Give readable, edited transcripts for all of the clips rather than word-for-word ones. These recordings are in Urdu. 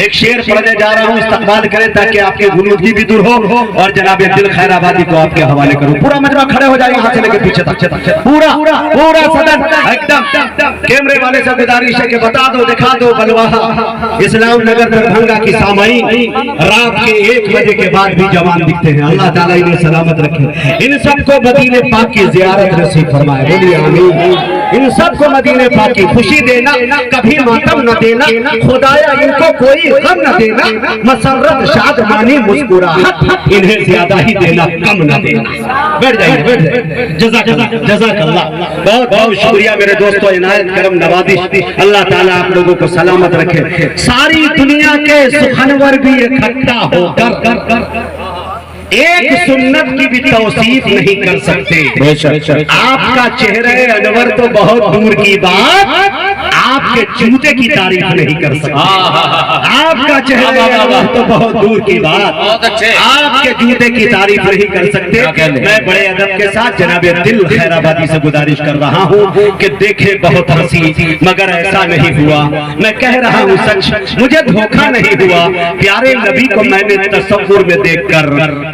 ایک شعر پڑھنے جا رہا ہوں، استقبال کریں تاکہ آپ کی غنودگی بھی دور ہو، اور جناب دل خیر آبادی کو آپ کے حوالے کروں۔ پورا مجمع کھڑے ہو جائے یہاں سے لے کے پیچھے تک، پورا صدر ایک دم۔ کیمرے والے سے گزارش ہے کہ بتا دو، دکھا دو بلواہا اسلام نگر دربھنگا کی سامعین رات کے 1 بجے کے بعد بھی جوان دکھتے ہیں۔ اللہ تعالیٰ انہیں سلامت رکھے، ان سب کو مدینے پاک کی زیارت نصیب فرمائے، بولیے آمین۔ ان سب کو مدینے پاک کی خوشی دینا، کبھی ماتم نہ دینا، خدایا ان کو کوئی غم نہ دینا، مسرت شادمانی مسکراہٹ انہیں زیادہ ہی دینا، کم نہ دینا۔ بیٹھ جائیے، جزاک اللہ، بہت بہت شکریہ میرے دوستو، عنایت کرم نوازش، اللہ تعالیٰ آپ لوگوں کو سلامت رکھے۔ ساری دنیا کے سخنور بھی اکٹھا ہو کر ایک سنت کی بھی توصیف نہیں کر سکتے۔ آپ کا چہرہ انور تو بہت دور کی بات، آپ کے جوتے کی تعریف نہیں کر سکتے۔ آپ کا چہرہ انور تو بہت دور کی بات، آپ کے جوتے کی تعریف نہیں کر سکتے۔ میں بڑے ادب کے ساتھ جناب دل خیر آبادی سے گزارش کر رہا ہوں کہ دیکھے بہت ہنسی مگر ایسا نہیں ہوا، میں کہہ رہا ہوں سچ، مجھے دھوکہ نہیں ہوا۔ پیارے نبی کو میں نے تصور میں دیکھ کر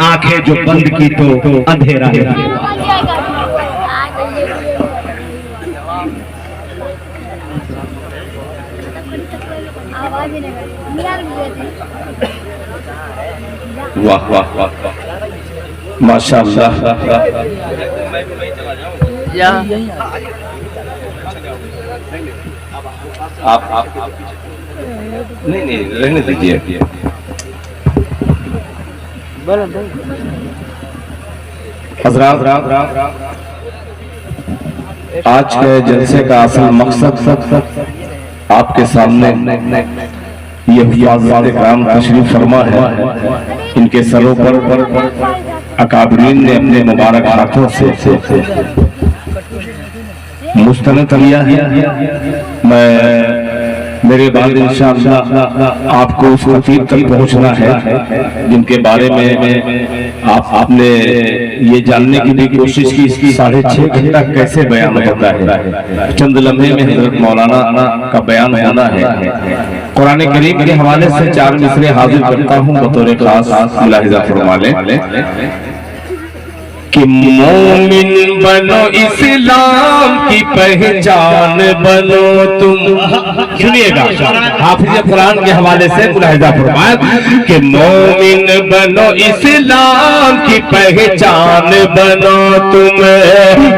آنکھیں جو بند کی تو اندھیرا ہے۔ واہ واہ واہ ماشاءاللہ۔ آپ نہیں رہنے دیجیے۔ حضرات، آج کے جلسے کا اصل مقصد آپ کے سامنے یہ حفاظت کرام تشریف فرما ہے، ان کے سروں پر اکابرین نے اپنے مبارک ہاتھوں سے مستند کیا ہے۔ میں میرے بعد انشاءاللہ آپ کو اس خطیب تک پہنچنا ہے جن کے بارے میں آپ نے یہ جاننے کی بھی کوشش کی، اس کی 6.5 گھنٹہ کیسے بیان ہوتا ہے، چند لمحے میں حضرت مولانا کا بیان ہونا ہے۔ قرآن کریم کے حوالے سے 4 مصرے حاضر کرتا ہوں بطور خاص، ملاحظہ فرما لیں کہ مومن بنو اسلام کی پہچان بنو تم۔ سنیے گا، حافظ قرآن کے حوالے سے ملاحظہ فرمائیں کہ مومن بنو اسلام کی پہچان بنو تم،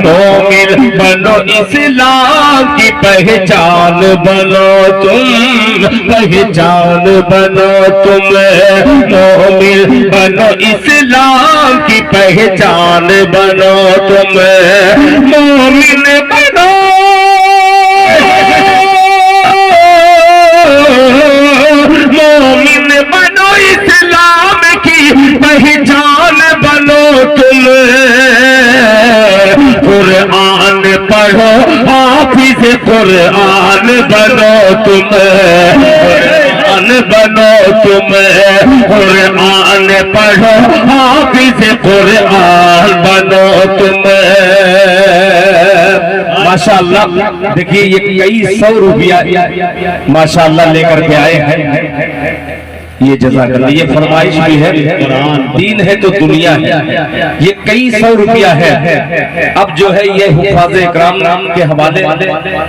مومن بنو اسلام کی پہچان بنو تم، پہچان بنو تم، مومن بنو اسلام کی پہچان بنو تم، مومن بنو، مومن بنو اسلام کی پہچان بنو تم، قرآن پڑھو حافظ قرآن بنو تم، بنو تم، قرآن پڑھو حافظ قرآن بنو تم۔ ماشاءاللہ دیکھیے یہ کئی 100 روپیہ ماشاءاللہ لے کر کے آئے ہیں، یہ جزاک اللہ، یہ فرمائش بھی ہے، قرآن دین ہے تو دنیا ہے، یہ کئی 100 روپیہ ہے۔ اب جو ہے یہ حفاظ اکرام کے حوالے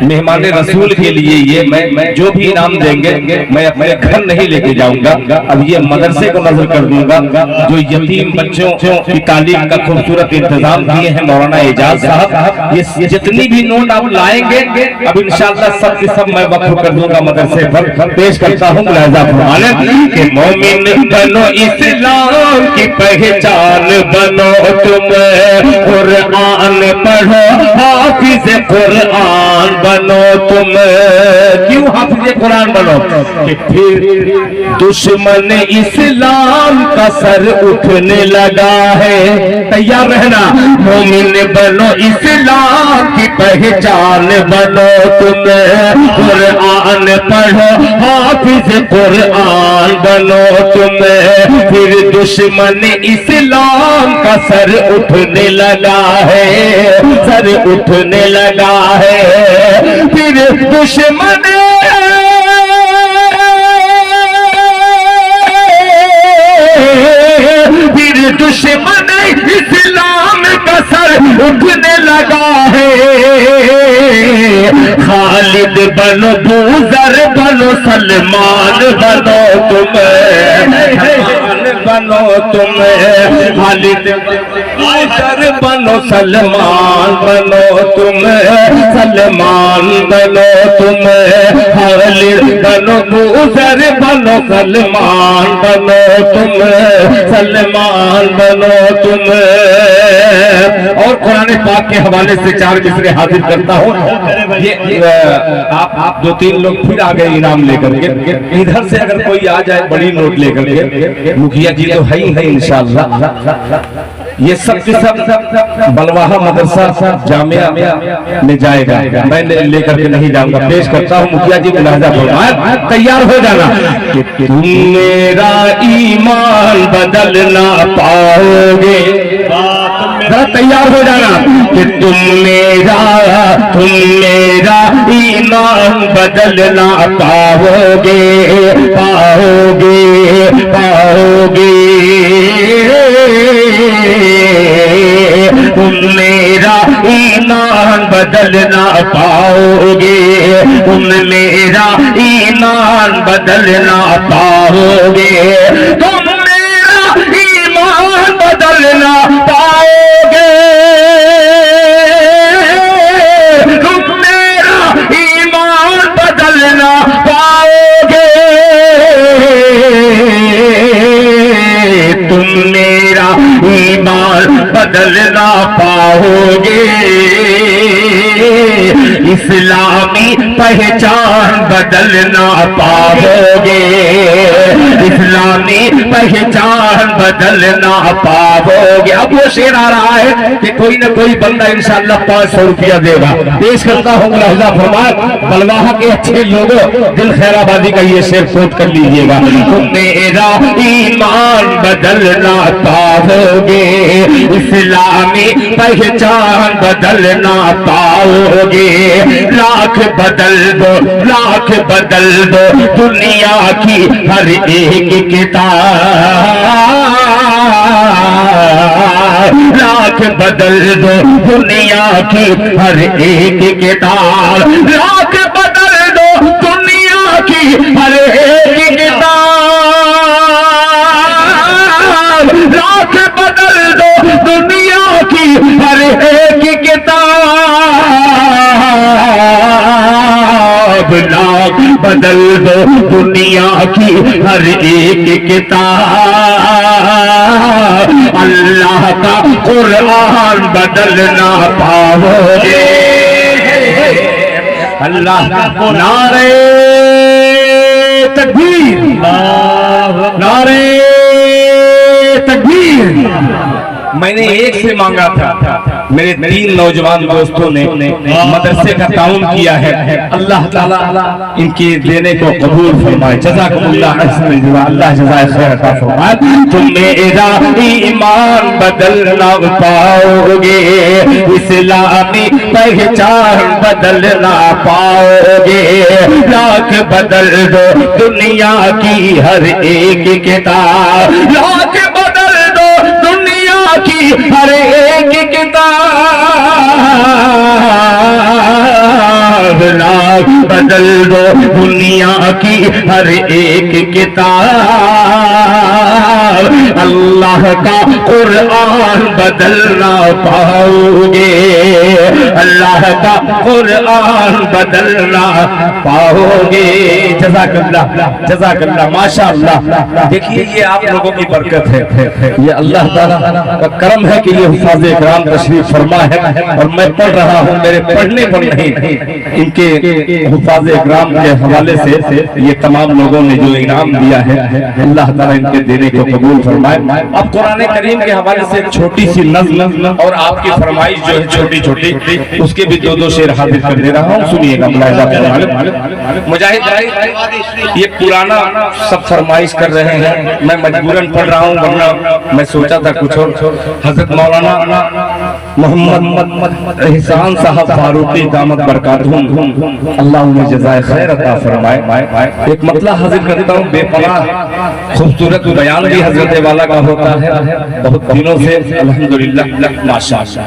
مہمان رسول کے لیے یہ میں جو بھی انعام دیں گے میں اپنے گھر نہیں لے کے جاؤں گا، اب یہ مدرسے کو نظر کر دوں گا جو یتیم بچوں کی تعلیم کا خوبصورت انتظام کیے ہیں مولانا اعجاز صاحب۔ یہ جتنی بھی نوٹ آپ لائیں گے اب انشاءاللہ سب کے سب میں وقف کر دوں گا مدرسے پر۔ پیش کرتا ہوں ملاحظہ فرما لیں، مومن بنو اسلام کی پہچان بنو تم، قرآن پڑھو حافظ قرآن بنو تم۔ کیوں حافظ قرآن بنو؟ کہ پھر دشمن اسلام کا سر اٹھنے لگا ہے، تیار رہنا، مومن بنو اسلام کی پہچان بنو تم، قرآن پڑھو حافظ قرآن بنو تم، پھر دشمن اسلام کا سر اٹھنے لگا ہے، سر اٹھنے لگا ہے، پھر دشمن بنو بوذر بنو سلمان بنو تم بنو تم خالد بوذر بنو سلمان بنو تم سلمان بنو تم خالد بنو بوذر بنو سلمان بنو تم سلمان بنو تم. اور قرآن پاک کے حوالے سے 4 مصرے حاضر کرتا ہوں. یہ آپ 2-3 لوگ پھر آ گئے انعام لے کر کے. ادھر سے اگر کوئی آ جائے بڑی نوٹ لے کر کے, مکھیا جی تو ہے ہی ہے انشاءاللہ. یہ سب کے سب بلواہا مدرسہ جامعہ میں جائے گا. میں لے کر کے نہیں جاؤں گا. پیش کرتا ہوں مکھیا جی ملاحظہ فرمائیں. تیار ہو جانا. کہ تم میرا ایمان بدلنا پاؤ گے. ذرا تیار ہو جانا. کہ تم میرا ایمان بدلنا پاؤ گے پاؤ گے پاؤ گے. تم میرا ایمان بدلنا پاؤ گے. تم میرا ایمان بدلنا پاؤ گے. تم میرا ایمان بدلنا پاؤ گے. تم میرا ایمان بدلنا پاؤ گے. تم میرا ایمان بدلنا پاؤ گے. اسلامی پہچان بدلنا پاؤ گے. اسلامی پہچان بدلنا پاؤ گے. اب وہ شعر آ رہا ہے کہ کوئی نہ کوئی بندہ انشاءاللہ 500 روپیہ دے گا. پیش کرتا ہوں ملاحظہ فرمائیں. بلواہا کے اچھے لوگوں دل خیر آبادی کا یہ شعر کوٹ کر لیجئے گا. تم میرا ایمان بدلنا پاؤ گے. اسلامی پہچان بدلنا پاؤ گے. لاکھ بدل دو دنیا کی ہر ایک کتاب. لاکھ بدل دو دنیا کی ہر ایک کتاب. لاکھ بدل دو دنیا کی ہر ایک کتاب. لاکھ بدل دو دنیا کی ہر ایک کتاب. لاکھ بدل دو دنیا کی ہر ایک کتاب. اللہ کا قرآن بدلنا پاؤ گے. اللہ کا نعرہ تکبیر نعرہ تکبیر. میں نے ایک سے مانگا تھا. میرے 3 نوجوان دوستوں نے مدرسے کا تعاون کیا ہے. اللہ تعالیٰ ان کے دینے کو قبول فرمائے. جزاکم اللہ احسن الجزاء. اللہ جزائے خیر عطا فرمائے. تم میرا ایمان بدلنا پاؤ گے. اسلامی پہچان بدلنا پاؤ گے. لاکھ بدل دو دنیا کی ہر ایک کتاب. لاکھ بدل دو دنیا کی ہر ایک کتاب. لاکھ بدل دو دنیا کی ہر ایک کتاب. اللہ کا قرآن بدلنا پاؤ گے. اللہ کا قرآن بدلنا پاؤ گے. جزاک اللہ جزاک اللہ ماشاء اللہ. دیکھیے یہ آپ لوگوں کی برکت ہے. یہ اللہ تعالیٰ کا کرم ہے کہ یہ حفاظ اکرام تشریف فرما ہے. اور میں پڑھ رہا ہوں. میرے پڑھنے پر نہیں, ان کے حفاظ اکرام کے حوالے سے یہ تمام لوگوں نے جو انعام دیا ہے اللہ تعالیٰ ان کے دینے کو قبول فرمائے. اب قرآن کریم کے حوالے سے ایک چھوٹی سی نظم اور آپ کی فرمائش جو ہے چھوٹی چھوٹی, اس کے بھی 2 شعر حاضر کر دے رہا ہوں. سنیے گا ملاحظہ فرمائیں. مجاہد بھائی یہ پرانا سب فرمائش کر رہے ہیں. میں مجبوراً پڑھ رہا ہوں ورنہ میں سوچا تھا کچھ اور. حضرت مولانا محمد احسان صاحب فاروقی دامت برکاتہم اللہ انہیں جزائے خیر عطا فرمائے. ایک مطلع حاضر کرتا ہوں. بے پناہ خوبصورت بیان بھی حضرت والا کا ہوتا ہے. بہت دنوں سے الحمدللہ ماشاءاللہ